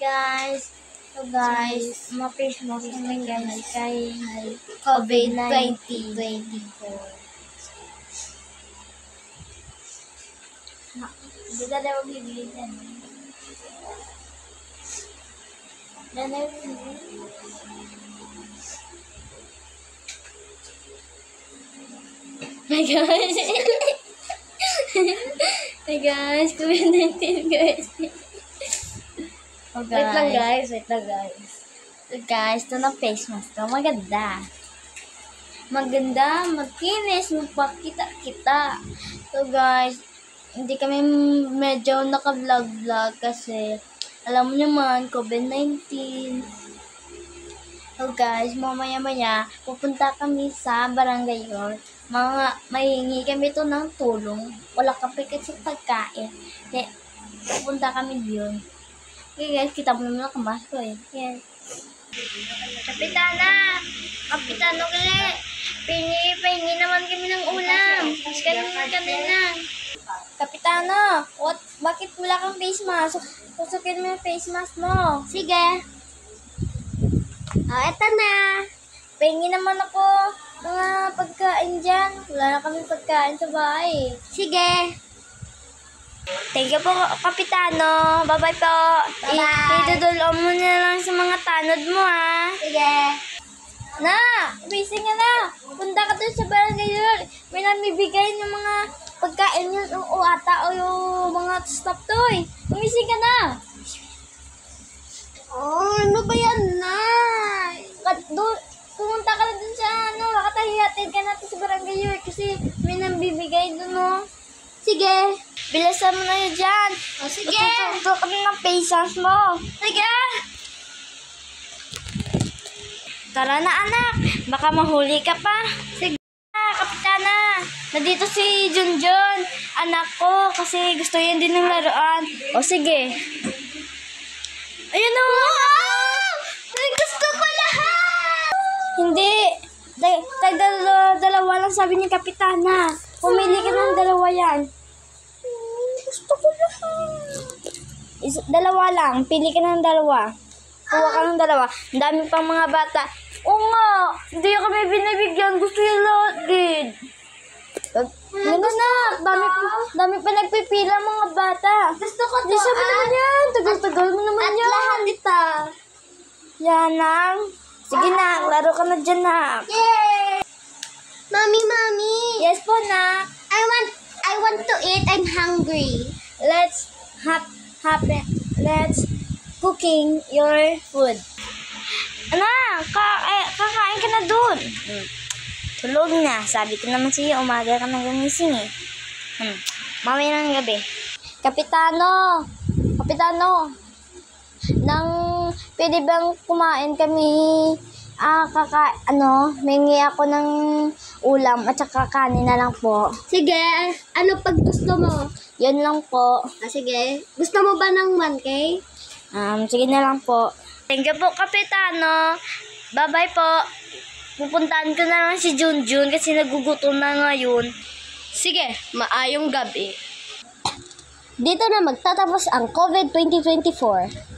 guys. So guys, ma-face mo kami guys kay COVID-19 2024. Hindi ka daw bibili dyan. Dyan na bibili. Hi guys. Hi guys, COVID-19 guys. Oh, guys. Wait lang guys. So guys, ito na face mask ko. Maganda. Makinis, magpakita-kita. So guys, hindi kami medyo naka-vlog kasi alam mo naman, COVID-19. So guys, mamaya-maya, pupunta kami sa barangay yun. Mahingi kami ito ng tulong. Wala kami kasi pagkain. Kaya, pupunta kami yun. Okay guys, kita mo naman ang kamas ko eh. Yes. Kapitano kaya, pahingi naman kami ng ulam. Kanina. Kapitano, bakit wala kang face mask? Susukin mo yung face mask mo. Sige. Eto na. Pahingi naman ako mga pagkain dyan. Wala na kami pagkain sa bahay. Sige. Thank you po, Kapitano. Bye-bye po. Itudulong mo na lang sa mga tanod mo, ha? Sige. Busy ka na. Punta ka doon sa barangay yun. May namibigay ng mga pagkain yun o ata o yung mga stuff toy. Busy ka na. Oh, ano ba yan, Nay? Pumunta ka na dun sa makatahihatid ka natin sa barangay yun kasi may nambibigay dun, no? Sige. Bilisan mo na yun dyan. O, sige. Tututo kami ng face mask mo. Sige. Tara na, anak. Baka mahuli ka pa. Sige, Kapitana. Nandito si Junjun. Anak ko, kasi gusto yan din ng laruan. O, sige. Ayun o. Wow! Gusto ko lahat. Hindi. Dalawa lang sabi ni Kapitana. Pumili ka ng dalawa yan. Gusto ko lahat. Dalawa lang. Pili ka ng dalawa. Kuha ka ng dalawa. Ang dami pang mga bata. Oo nga. Hindi kami binibigyan. Gusto yung lahat din. Ganda na. Dami pa nagpipila mga bata. Gusto ko to. Sabi naman yan. Tagal-tagal mo naman yan. At lahat ito. Yan lang. Sige na. Laro ka na dyan na. Yay! Mommy. Yes po, nak. I want to eat. I'm hungry. Let's cooking your food. Anak, kakain ka na dun. Tulog na. Sabi ko naman sa'yo, umaga ka na gumising eh. Mamaya ng gabi. Kapitano, pwede bang kumain kami? Mengi ako ng ulam at saka kanin na lang po. Sige, ano pag gusto mo? Yan lang po. Sige. Gusto mo ba ng 1K? Sige na lang po. Thank you po, Kapitano. Bye-bye po. Pupuntahan ko na lang si Junjun kasi nagugutom na ngayon. Sige, maayong gabi. Dito na magtatapos ang COVID 2024.